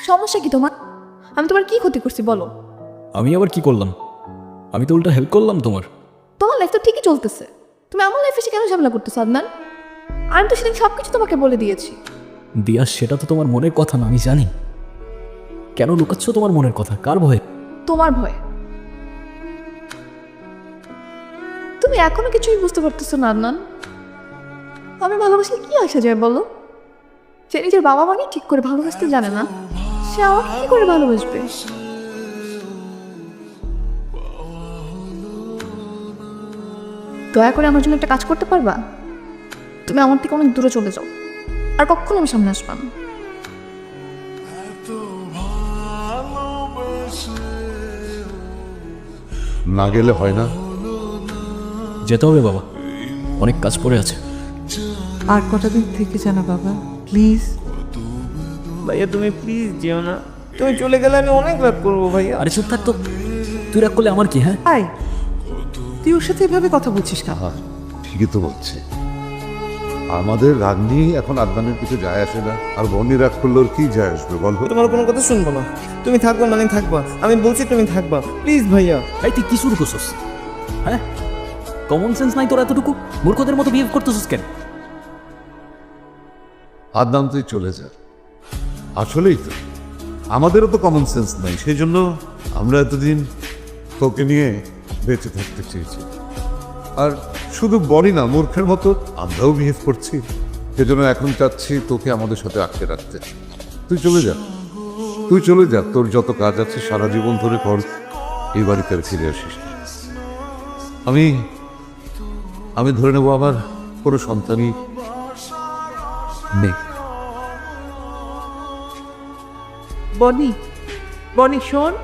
সমস্যা কি তোমার? আমি তোমার কি ক্ষতি করছি বলো? আমি আবার কি করলাম? আমি তো উল্টা হেল্প করলাম তোমার। তোমার লাইফ তো ঠিকই চলতেছে, তুমি আমার লাইফে এসে কেন ঝামেলা করতেছো আদনান? আমি তো সেদিন সবকিছু তোমাকে বলে দিয়েছি। দিয়া, সেটা তো তোমার মনের কথা না, আমি জানি। কেন লুকাচ্ছ তোমার মনের কথা? কার ভয়ে? তোমার ভয়। তুমি এখনো কিছুই বুঝতে পারতেছো না আদনান। আমি ভালোবাসলে কি আসা যায় বলো? সে নিজের বাবা মাকে ঠিক করে ভালোবাসতে জানে না, সে আমাকে কি করে ভালোবাসবে? দয়া করে আমার জন্য একটা কাজ করতে পারবা? তুমি আমার থেকে অনেক দূরে চলে যাও, আর কখনো আমার সামনে আসবা না। না গেলে হয় না। যেতে হবে বাবা, অনেক কাজ পড়ে আছে। আর কটা দিন থেকে জানা বাবা, প্লিজ। ভাইয়া তুমি প্লিজ যেও না, তুমি চলে গেলে আমি অনেক রাগ করবো ভাইয়া। আরে চুপ থাক তো, তুই রাগ করলে আমার কি? হ্যাঁ, আয়, তুই ওর সাথে এভাবে কথা বলছিস না। হ্যাঁ, ঠিকই তো বলছে। আমাদের রাগ নিয়ে এখন আদনানের কিছু যায় আসে না, আর বনি রাগ করলে ওর কি যায় আসবে বলবো? তোমার কোনো কথা শুনবো না, তুমি থাকবা মানে থাকবা, আমি বলছি তুমি থাকবা প্লিজ ভাইয়া। এই তুই কি শুরু করছস? হ্যাঁ, কমন সেন্স নাই তোর এতটুকু? মূর্খদের মতো বিহেভ করতেছস কেন? আদনান তুই চলে যা। আসলেই তো আমাদেরও তো কমন সেন্স নাই, সেই জন্য আমরা এতদিন তোকে নিয়ে বেঁচে থাকতে চেয়েছি। আর শুধু বলি না, মূর্খের মতো আমরাও বিহেভ করছি। সেজন্য এখন চাচ্ছি তোকে আমাদের সাথে আটকে রাখতে। তুই চলে যা, তুই চলে যা, তোর যত কাজ আছে সারা জীবন ধরে কর, এই বাড়িতে আর ফিরে আসিস না। আমি আমি ধরে নেবো আমার কোনো সন্তানই নেই। বনি, বনি শোন।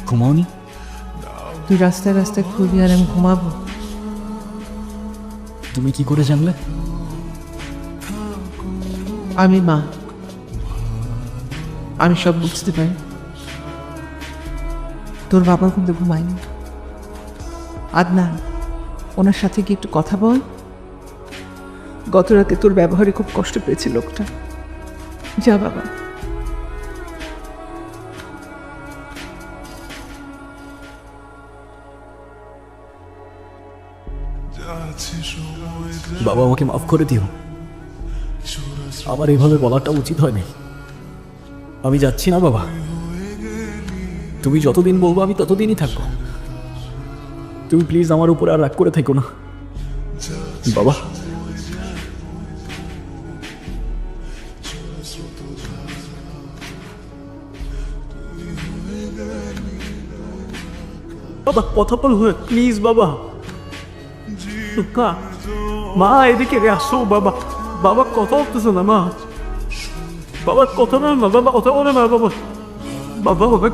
ঘুমাওনি? তুই রাস্তায় রাস্তায় ঘুরবি আর আমি ঘুমাবো? তুমি কি করে জানলে? আমি মা, আমি সব বুঝতে পারি। তোর বাবা কিন্তু ঘুমায়নি। আদনান, ওনার সাথে কি একটু কথা বল? গত রাতে তোর ব্যবহারে খুব কষ্ট পেয়েছে লোকটা। যা বাবা। বাবা, আমাকে মাফ করে দিও, আমার এইভাবে বলাটা উচিত হয়নি। আমি যাচ্ছি না বাবা, তুমি যতদিন বলবো আমি ততদিনই থাকবো। তুমি প্লিজ আমার উপরে আর রাগ করে থেকো না বাবা। বাবা কথা বল, প্লিজ বাবা। মা এদিকে আসো বাবা। বাবা কথা বলতেছে না মা, বাবা কথা বলে না, বাবা কথা বলে না বাবা। বাবা বাবা